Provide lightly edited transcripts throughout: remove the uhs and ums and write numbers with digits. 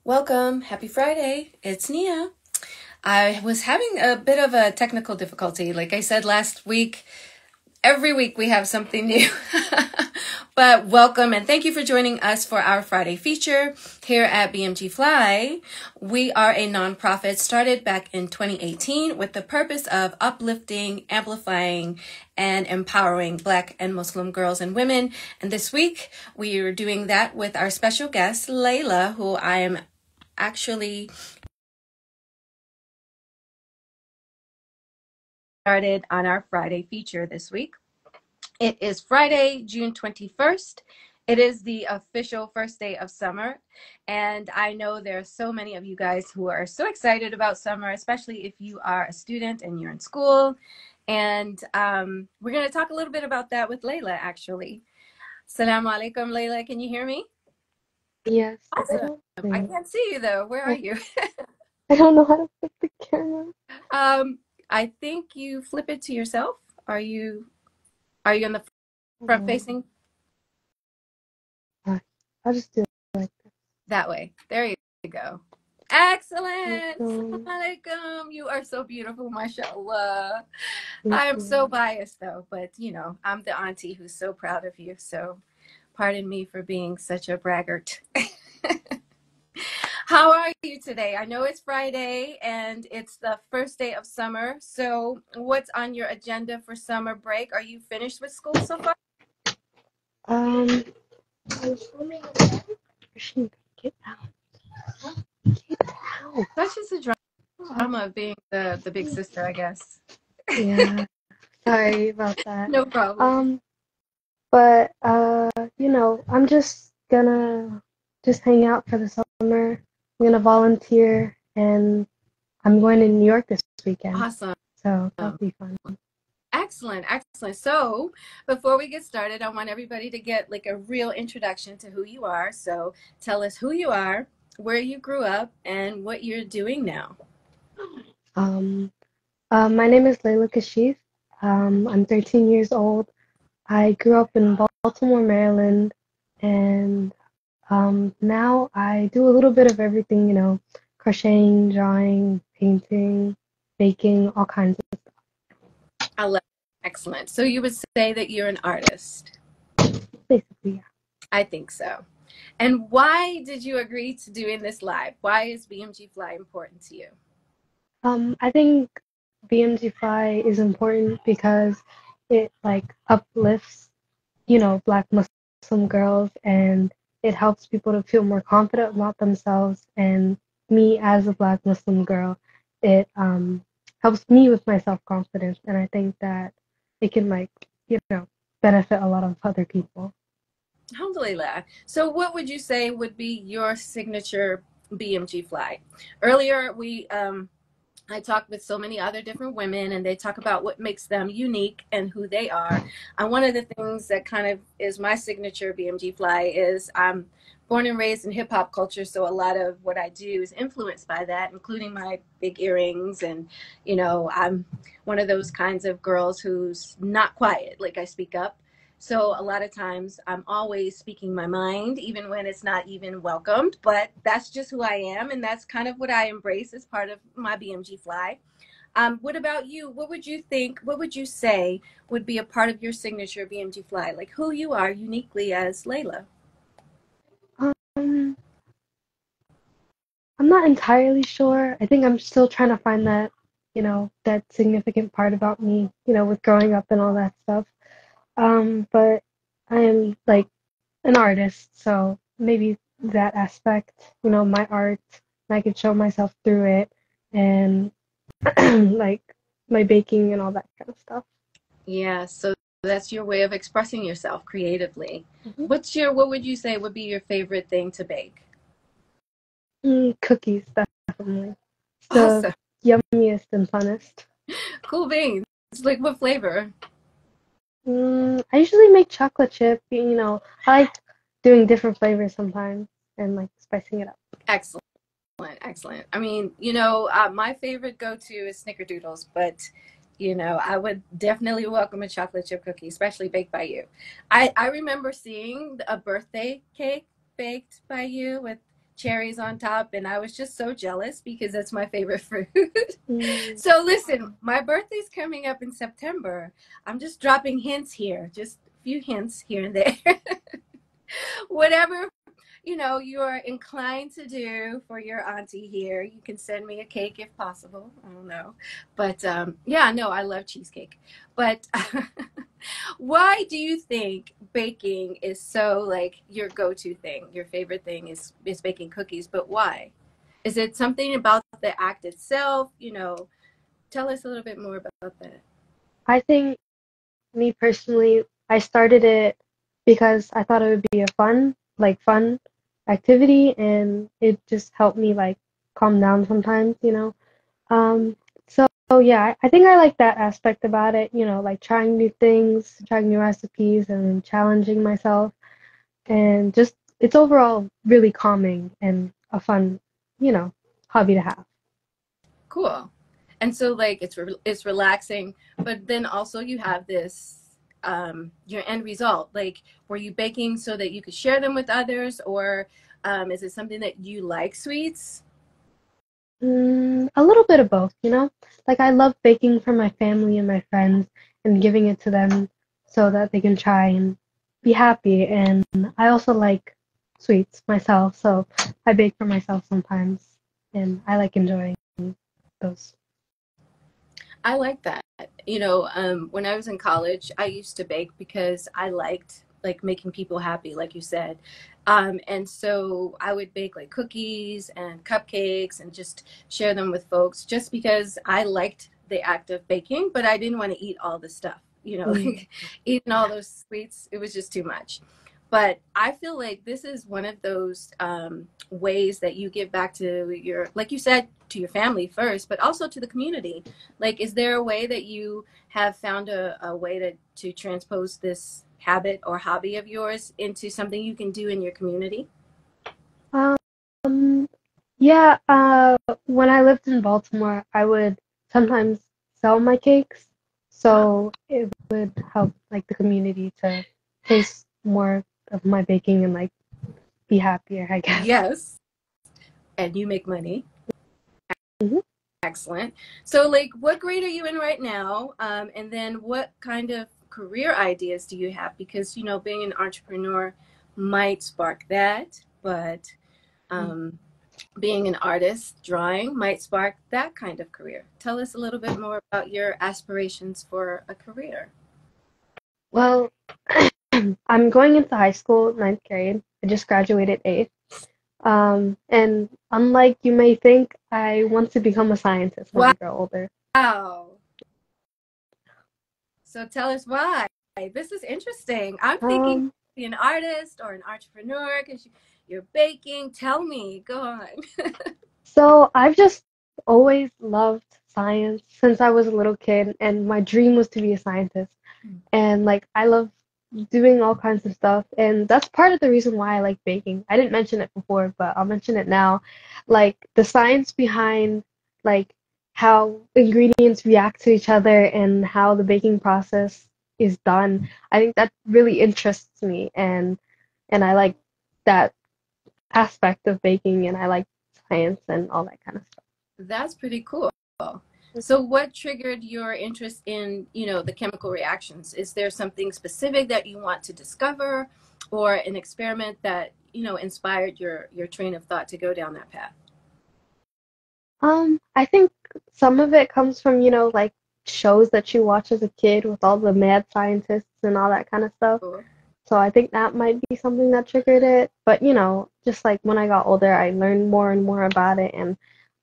Welcome. Happy Friday. It's Nia. I was having a bit of a technical difficulty. Like I said last week, every week we have something new. But welcome and thank you for joining us for our Friday feature here at BMG Fly. We are a nonprofit started back in 2018 with the purpose of uplifting, amplifying, and empowering Black and Muslim girls and women. And this week we are doing that with our special guest, Layla, who I am actually started on our Friday feature this week. It is Friday, June 21st. It is the official first day of summer. And I know there are so many of you guys who are so excited about summer, especially if you are a student and you're in school. And we're going to talk a little bit about that with Layla, actually. Assalamu alaikum, Layla. Can you hear me? Yes, Awesome. I can't see you, though. Where are you? I don't know how to flip the camera. I think you flip it to yourself. Are you on the front facing? I'll just do it like this. That way. There you go. Excellent. Assalamu alaikum. You are so beautiful, mashallah. I am so biased though, but you know, I'm the auntie who's so proud of you. So pardon me for being such a braggart. How are you today? I know it's Friday and it's the first day of summer. So what's on your agenda for summer break? Are you finished with school so far? I'm swimming again. Get out. Get out. That's just a drama of being the big sister, I guess. Yeah. Sorry about that. No problem. But you know, I'm just gonna hang out for the summer. I'm gonna volunteer and I'm going to New York this weekend. Awesome. So that'll be fun. Excellent, excellent. So before we get started, I want everybody to get like a real introduction to who you are. So tell us who you are, where you grew up, and what you're doing now. My name is Layla Kashif. I'm 13 years old. I grew up in Baltimore, Maryland, and now I do a little bit of everything, you know, crocheting, drawing, painting, baking, all kinds of stuff. I love it. Excellent. So you would say that you're an artist? Basically, yeah. I think so. And why did you agree to doing this live? Why is BMG Fly important to you? I think BMG Fly is important because it like uplifts, you know, Black Muslim girls, and it helps people to feel more confident about themselves. And me as a Black Muslim girl, it helps me with my self-confidence, and I think that it can, like, you know, benefit a lot of other people. Alhamdulillah. So what would you say would be your signature BMG Fly? Earlier I talked with so many other different women and they talk about what makes them unique and who they are. And one of the things that kind of is my signature BMG Fly is I'm born and raised in hip hop culture. So a lot of what I do is influenced by that, including my big earrings. And, you know, I'm one of those kinds of girls who's not quiet, like I speak up. So a lot of times I'm always speaking my mind, even when it's not even welcomed, but that's just who I am. And that's kind of what I embrace as part of my BMG Fly. What about you? What would you think, what would you say would be a part of your signature BMG Fly? Like who you are uniquely as Layla? Um, I'm not entirely sure. I think I'm still trying to find that, you know, that significant part about me, you know, with growing up and all that stuff. But I am like an artist, so maybe that aspect, you know, my art, I could show myself through it, and like my baking and all that kind of stuff. Yeah, so that's your way of expressing yourself creatively. Mm-hmm. What would you say would be your favorite thing to bake? Cookies, definitely. It's Awesome. the yummiest and funnest. Cool beans. Like what flavor? I usually make chocolate chip. You know, I like doing different flavors sometimes and like spicing it up. Excellent. Excellent. I mean, you know, my favorite go-to is Snickerdoodles, but you know, I would definitely welcome a chocolate chip cookie, especially baked by you. I remember seeing a birthday cake baked by you with cherries on top, and I was just so jealous because that's my favorite fruit. Mm. So listen, my birthday's coming up in September. I'm just dropping hints here, just a few hints here and there. Whatever you're inclined to do for your auntie here, you can send me a cake if possible. I don't know, but yeah, no, I love cheesecake. But why do you think baking is so like your go-to thing? Your favorite thing is baking cookies, but why? Is it something about the act itself? Tell us a little bit more about that. I think me personally, I started it because I thought it would be a fun activity, and it just helped me like calm down sometimes. So yeah, I think I like that aspect about it, like trying new things, trying new recipes, and challenging myself, and just it's overall really calming and a fun, you know, hobby to have. Cool. And so like it's relaxing, but then also you have this your end result. Like were you baking so that you could share them with others, or is it something that you like sweets? A little bit of both. Like I love baking for my family and my friends and giving it to them so that they can try and be happy. And I also like sweets myself, so I bake for myself sometimes, and I like enjoying those. I like that. When I was in college, I used to bake because I liked like making people happy, like you said. And so I would bake like cookies and cupcakes and just share them with folks just because I liked the act of baking, but I didn't want to eat all the stuff, Mm. like eating all those sweets, it was just too much. But I feel like this is one of those ways that you give back to your, like you said, to your family first, but also to the community. Like, is there a way that you have found a way to transpose this habit or hobby of yours into something you can do in your community? Um, yeah, when I lived in Baltimore, I would sometimes sell my cakes, Huh? so it would help like the community to taste more of my baking and like be happier, I guess. Yes. And you make money. Mhm. Excellent. So, like, what grade are you in right now? And then what kind of career ideas do you have? Because, being an entrepreneur might spark that, but um, being an artist, drawing might spark that kind of career. Tell us a little bit more about your aspirations for a career. Well, I'm going into high school, ninth grade. I just graduated eighth. And unlike you may think, I want to become a scientist when I grow older. Wow. So tell us why. This is interesting. I'm thinking Um, be an artist or an entrepreneur because you're baking. Tell me. Go on. so I've just always loved science since I was a little kid, and my dream was to be a scientist. And like I love doing all kinds of stuff, and that's part of the reason why I like baking. I didn't mention it before, but I'll mention it now. Like the science behind like how ingredients react to each other and how the baking process is done. I think that really interests me, and I like that aspect of baking, and I like science and all that kind of stuff. That's pretty cool. So what triggered your interest in, the chemical reactions? Is there something specific that you want to discover or an experiment that, inspired your train of thought to go down that path? I think some of it comes from, like shows that you watch as a kid with all the mad scientists and all that kind of stuff. Cool. So I think that might be something that triggered it. But, just like when I got older, I learned more and more about it, and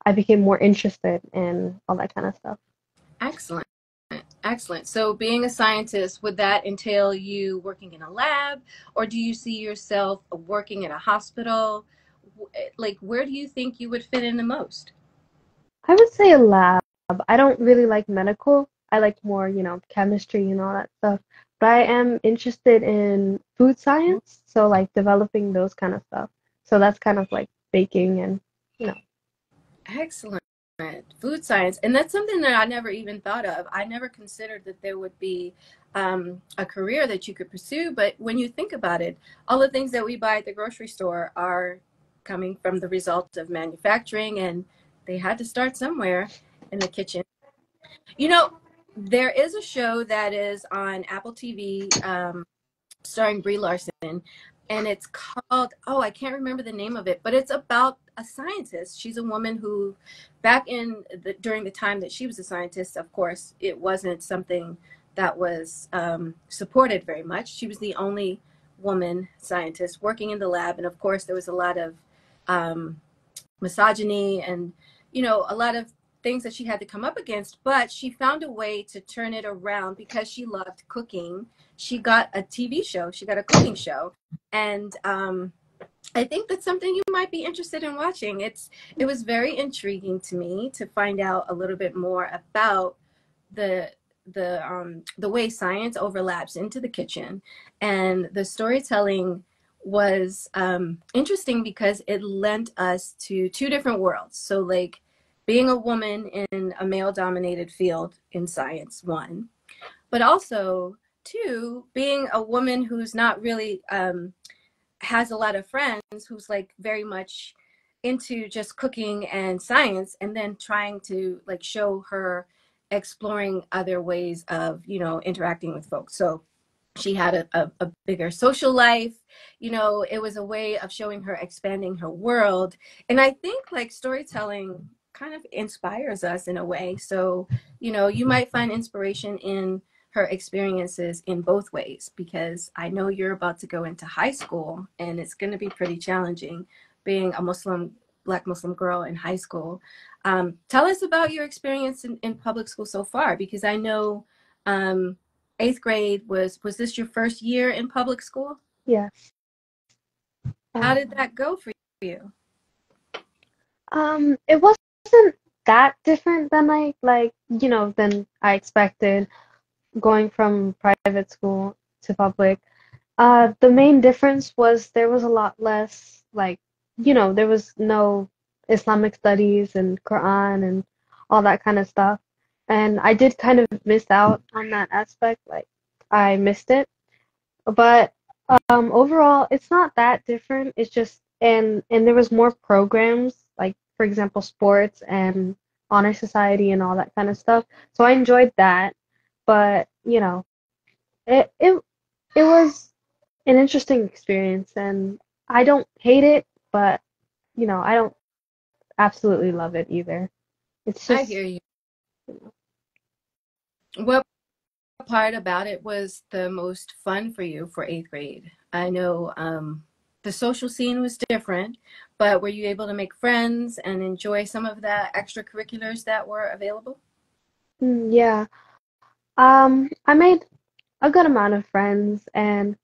I became more interested in all that kind of stuff. Excellent. Excellent. So being a scientist, would that entail you working in a lab, or do you see yourself working in a hospital? Like, where do you think you would fit in the most? I would say a lab. I don't really like medical. I like more, chemistry and all that stuff. But I am interested in food science, so like developing those kind of stuff. So that's kind of like baking and, you know. Excellent. Food science. And that's something that I never even thought of. I never considered that there would be a career that you could pursue. But when you think about it, all the things that we buy at the grocery store are coming from the result of manufacturing, and they had to start somewhere in the kitchen. You know, there is a show that is on Apple TV, starring Brie Larson, and it's called, oh, I can't remember the name of it, but it's about a scientist. She's a woman who, back in during the time that she was a scientist, of course, it wasn't something that was supported very much. She was the only woman scientist working in the lab, and of course, there was a lot of um, misogyny and, you know, a lot of things that she had to come up against, but she found a way to turn it around because she loved cooking. She got a TV show, she got a cooking show, and I think that's something you might be interested in watching. It was very intriguing to me to find out a little bit more about the the way science overlaps into the kitchen, and the storytelling was interesting because it lent us to two different worlds. So like being a woman in a male dominated field in science, one, but also two, being a woman who's not really has a lot of friends, who's like very much into just cooking and science, and then trying to like show her exploring other ways of, you know, interacting with folks. So she had a bigger social life. You know, it was a way of showing her expanding her world. And I think like storytelling kind of inspires us in a way. So, you know, you might find inspiration in her experiences in both ways, because I know you're about to go into high school and it's going to be pretty challenging being a Black Muslim girl in high school. Tell us about your experience in public school so far, because I know eighth grade was this your first year in public school? Yes. How did that go for you? It wasn't that different than than I expected going from private school to public. The main difference was there was a lot less, there was no Islamic studies and Quran and all that kind of stuff. And I did kind of miss out on that aspect. Like, I missed it. But overall, it's not that different. It's just, and there was more programs, like, for example, sports and honor society and all that kind of stuff. So I enjoyed that. But, it it it was an interesting experience, and I don't hate it, but I don't absolutely love it either. It's I just hear you. What part about it was the most fun for you for eighth grade? I know the social scene was different, but were you able to make friends and enjoy some of the extracurriculars that were available? yeah. I made a good amount of friends, and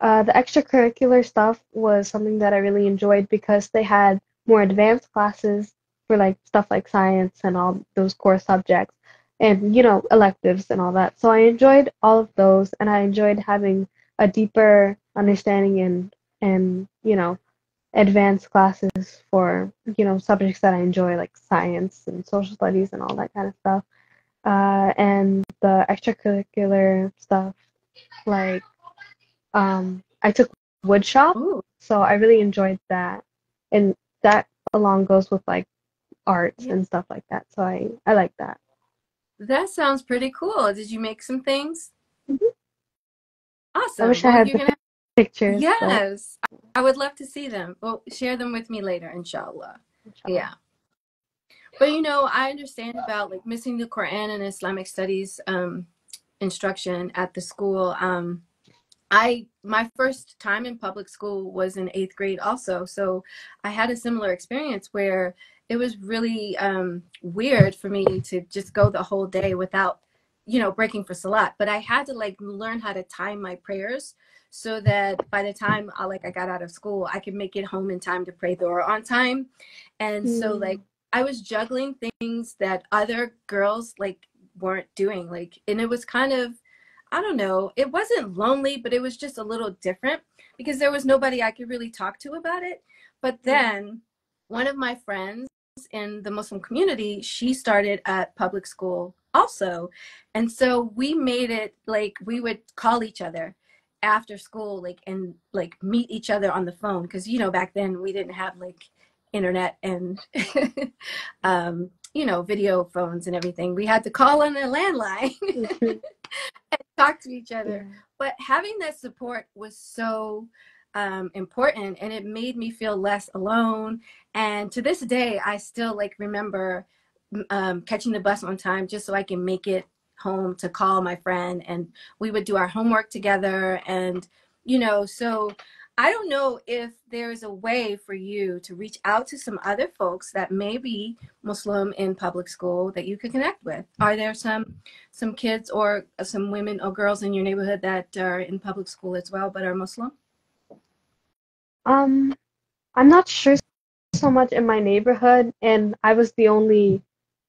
the extracurricular stuff was something that I really enjoyed because they had more advanced classes for like stuff like science and all those core subjects and electives and all that. So I enjoyed all of those, and I enjoyed having a deeper understanding and advanced classes for subjects that I enjoy, like science and social studies and all that kind of stuff. And the extracurricular stuff, like I took wood shop, Oh, so I really enjoyed that, and that along goes with like arts yeah. and stuff like that. So I like that. That sounds pretty cool. Did you make some things? Mhm. I Awesome. wish I Well, had you're the gonna, pictures, but yes, I would love to see them. Well, share them with me later, inshallah. inshallah. Yeah. But you know, I understand about like missing the Quran and Islamic studies instruction at the school. My first time in public school was in eighth grade also, so I had a similar experience where it was really weird for me to just go the whole day without, you know, breaking for salat. But I had to like learn how to time my prayers so that by the time I got out of school, I could make it home in time to pray Dora on time. And so like Mm, I was juggling things that other girls like weren't doing, like, and it was kind of, I don't know, it wasn't lonely, but it was just a little different because there was nobody I could really talk to about it. But mm, then one of my friends in the Muslim community, she started at public school also. And so we made it like we would call each other after school, like, and like meet each other on the phone. Cause you know, back then we didn't have like internet and, you know, video phones and everything. We had to call on a landline Mhm. and talk to each other. Yeah. But having that support was so important, and it made me feel less alone. And to this day, I still like remember catching the bus on time just so I can make it home to call my friend, and we would do our homework together. And you know, so I don't know if there's a way for you to reach out to some other folks that may be Muslim in public school that you could connect with. Are there some kids or some women or girls in your neighborhood that are in public school as well but are Muslim? Um, I'm not sure so much in my neighborhood, and I was the only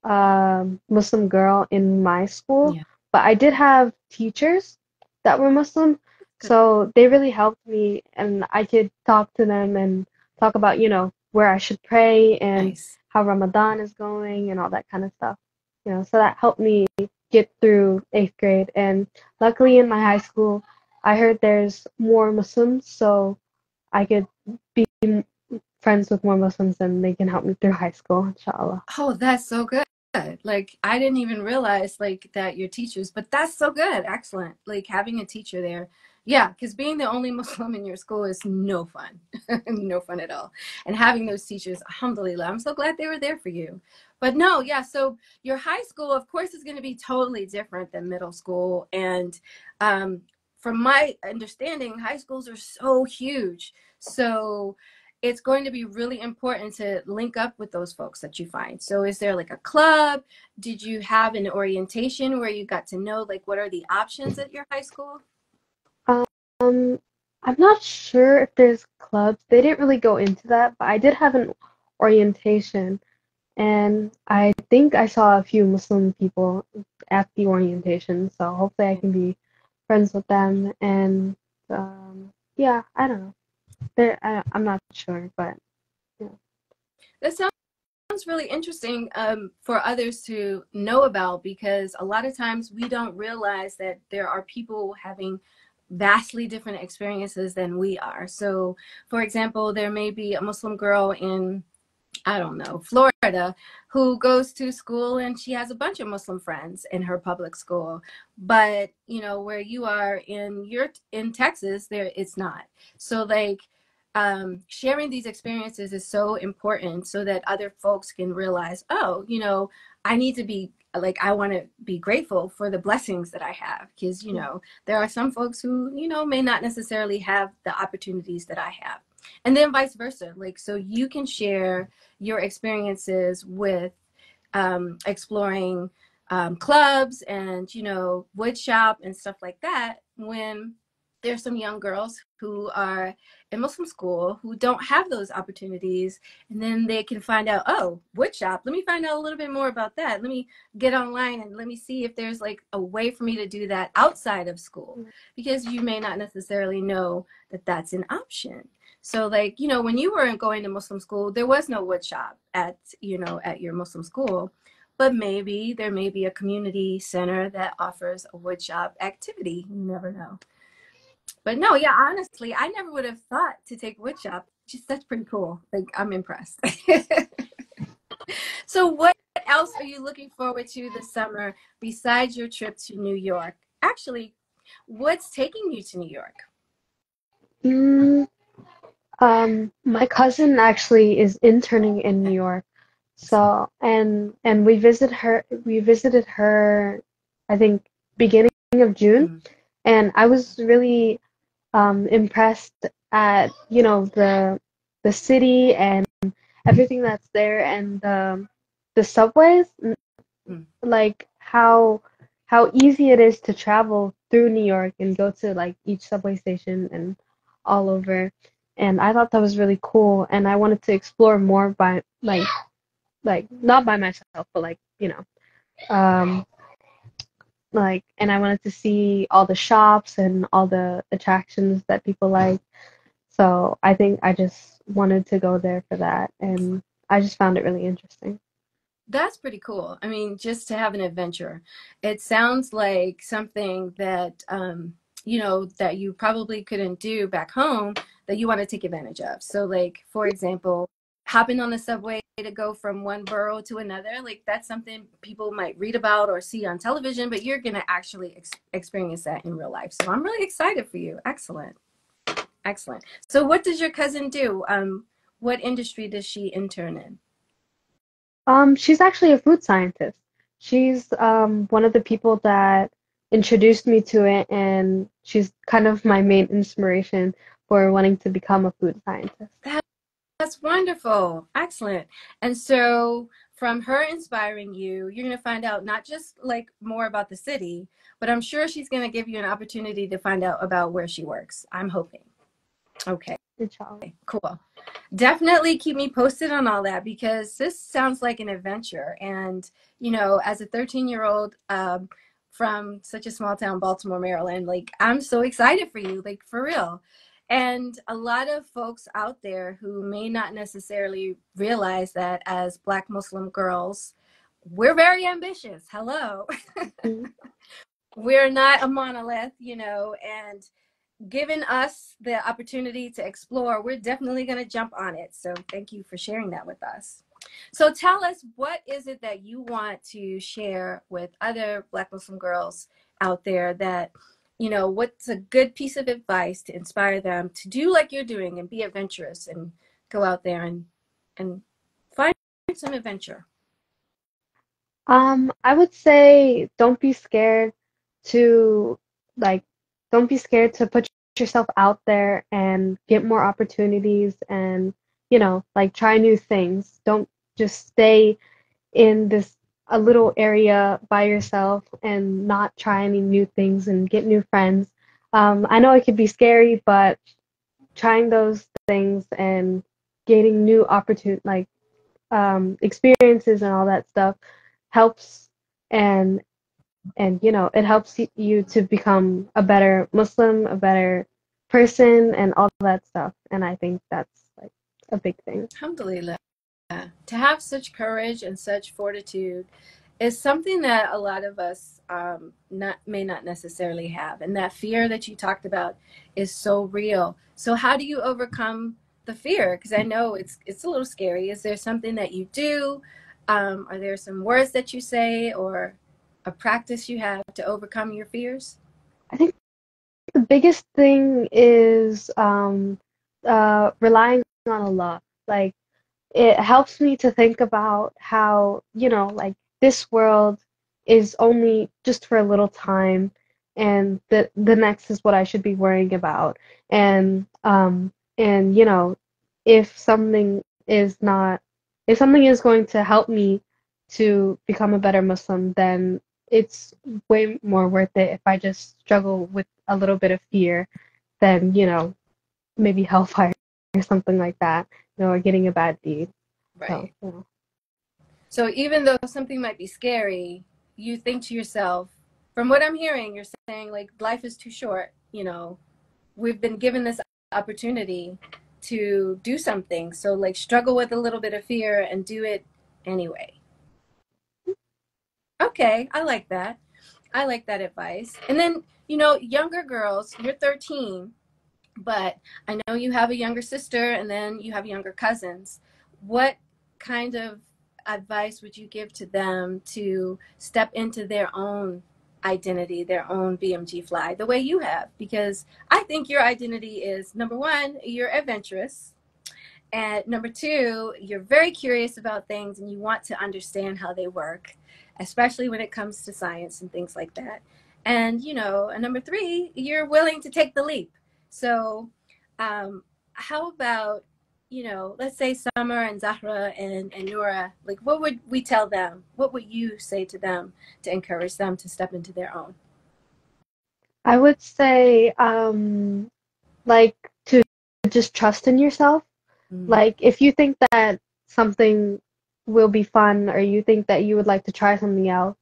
Muslim girl in my school, Yeah, but I did have teachers that were Muslim, good. so they really helped me, and I could talk to them and talk about, where I should pray and Nice. how Ramadan is going and all that kind of stuff. So that helped me get through eighth grade, and luckily in my high school, I heard there's more Muslims, so I could be friends with more Muslims and they can help me through high school, inshallah. Oh, that's so good. Like I didn't even realize like that you're teachers, but that's so good. Excellent. Like having a teacher there. Yeah, because being the only Muslim in your school is no fun. No fun at all. And having those teachers, alhamdulillah, I'm so glad they were there for you. But no, yeah, so your high school, of course, is going to be totally different than middle school. And um, from my understanding, high schools are so huge. So it's going to be really important to link up with those folks that you find. So is there like a club? Did you have an orientation where you got to know like what are the options at your high school? Um, I'm not sure if there's clubs. They didn't really go into that, but I did have an orientation, and I think I saw a few Muslim people at the orientation, so hopefully I can be friends with them. And yeah, I don't know. I'm not sure, but yeah. That sounds really interesting for others to know about, because a lot of times we don't realize that there are people having vastly different experiences than we are. So, for example, there may be a Muslim girl in, I don't know, Florida, who goes to school and she has a bunch of Muslim friends in her public school. But, you know, where you are in Texas, there it's not. So like sharing these experiences is so important so that other folks can realize, oh, you know, I need to be like, I want to be grateful for the blessings that I have, because, you know, there are some folks who, you know, may not necessarily have the opportunities that I have. And then vice versa. Like, so you can share your experiences with exploring clubs and, you know, wood shop and stuff like that, when there's some young girls who are in Muslim school who don't have those opportunities, and then they can find out, oh, wood shop, let me find out a little bit more about that, let me get online and let me see if there's like a way for me to do that outside of school, because you may not necessarily know that that's an option. So like, you know, when you were going to Muslim school, there was no wood shop at, you know, at your Muslim school, but maybe there may be a community center that offers a wood shop activity. You never know. But no, yeah, honestly, I never would have thought to take wood shop. Just that's pretty cool. Like I'm impressed. So what else are you looking forward to this summer besides your trip to New York? Actually, what's taking you to New York? Mm, my cousin actually is interning in New York. So, and we visited her, I think, beginning of June, Mm, and I was really impressed at, the city and everything that's there, and the subways, mm. like how easy it is to travel through New York and go to like each subway station and all over. And I thought that was really cool, and I wanted to explore more by like not by myself, but like, um like, and I wanted to see all the shops and all the attractions that people like. So I think I just wanted to go there for that, and I just found it really interesting. That's pretty cool. I mean, just to have an adventure. It sounds like something that you know, that you probably couldn't do back home that you want to take advantage of. So like, for example, hopping on the subway to go from one borough to another, like that's something people might read about or see on television, but you're going to actually experience that in real life. So I'm really excited for you. Excellent. Excellent. So what does your cousin do? What industry does she intern in? She's actually a food scientist. She's one of the people that introduced me to it, and she's kind of my main inspiration for wanting to become a food scientist. That's wonderful. Excellent. And so from her inspiring you, you're going to find out not just like more about the city, but I'm sure she's going to give you an opportunity to find out about where she works. I'm hoping. Okay, Inshallah. cool. Definitely keep me posted on all that because this sounds like an adventure. And, you know, as a 13-year-old from such a small town, Baltimore, Maryland, like I'm so excited for you, like for real. And a lot of folks out there who may not necessarily realize that as Black Muslim girls, we're very ambitious. Hello. Mhm. We're not a monolith, you know, and given us the opportunity to explore, we're definitely going to jump on it. So thank you for sharing that with us. So tell us, what is it that you want to share with other Black Muslim girls out there that, you know, what's a good piece of advice to inspire them to do like you're doing and be adventurous and go out there and find some adventure? I would say don't be scared to like don't be scared to put yourself out there and get more opportunities and like try new things. Don't just stay in this a little area by yourself and not try any new things and get new friends. I know it could be scary, but trying those things and gaining new opportunity experiences and all that stuff helps and it helps you to become a better Muslim, a better person, and all that stuff. And I think that's like a big thing. Alhamdulillah. To have such courage and such fortitude is something that a lot of us may not necessarily have. And that fear that you talked about is so real. So how do you overcome the fear? Because I know it's a little scary. Is there something that you do? Are there some words that you say or a practice you have to overcome your fears? I think the biggest thing is relying on Allah. Like it helps me to think about how, like this world is only just for a little time and the next is what I should be worrying about. And if something is not if something is going to help me to become a better Muslim, then it's way more worth it if I just struggle with a little bit of fear than, maybe hellfire or something like that, or getting a bad deed. So, Right. So even though something might be scary, you think to yourself, from what I'm hearing, you're saying like life is too short, you know, we've been given this opportunity to do something. So like struggle with a little bit of fear and do it anyway. Okay, I like that. I like that advice. And then, you know, younger girls, you're 13, but I know you have a younger sister and then you have younger cousins. What kind of advice would you give to them to step into their own identity, their own BMG fly, the way you have? Because I think your identity is number one, you're adventurous. And number two, you're very curious about things and you want to understand how they work, especially when it comes to science and things like that. And, you know, and number three, you're willing to take the leap. So, how about, you know, let's say Summer and Zahra and Nora, like what would we tell them? What would you say to them to encourage them to step into their own? I would say, like to just trust in yourself. Mm, Like if you think that something will be fun or you think that you would like to try something out,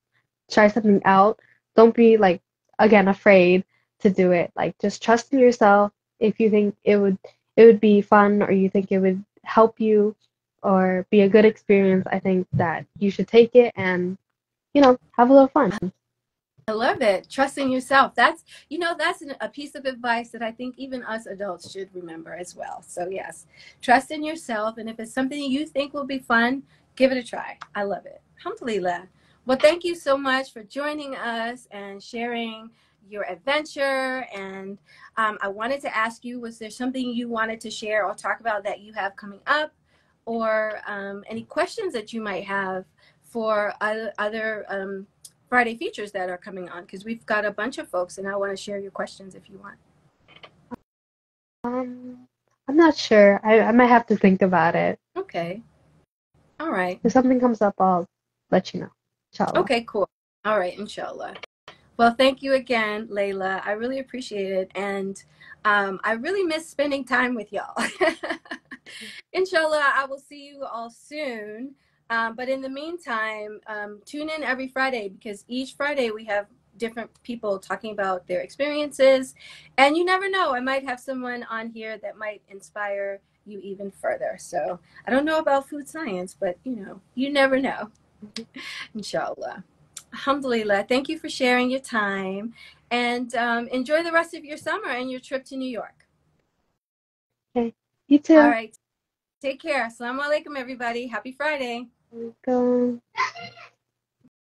don't be like again afraid to do it. Like just trust in yourself. If you think it would be fun or you think it would help you or be a good experience, I think that you should take it and have a little fun. I love it. Trust in yourself. That's, that's a piece of advice that I think even us adults should remember as well. So yes, trust in yourself. And if it's something you think will be fun, give it a try. I love it. Alhamdulillah. Well, thank you so much for joining us and sharing your adventure. And I wanted to ask you, was there something you wanted to share or talk about that you have coming up, or any questions that you might have for other Friday features that are coming on? Because we've got a bunch of folks, and I want to share your questions if you want. I'm not sure. I might have to think about it. Okay. All right. If something comes up, I'll let you know. Inshallah. Okay, cool. All right, inshallah. Well, thank you again, Layla. I really appreciate it. And I really miss spending time with y'all. Inshallah, I will see you all soon. But in the meantime, tune in every Friday, because each Friday we have different people talking about their experiences. And you never know, I might have someone on here that might inspire you even further. So I don't know about food science, but you never know. Inshallah. Alhamdulillah. Thank you for sharing your time, and enjoy the rest of your summer and your trip to New York. Okay. You All too. right. Take care. Assalamu alaikum, everybody. Happy Friday. Welcome.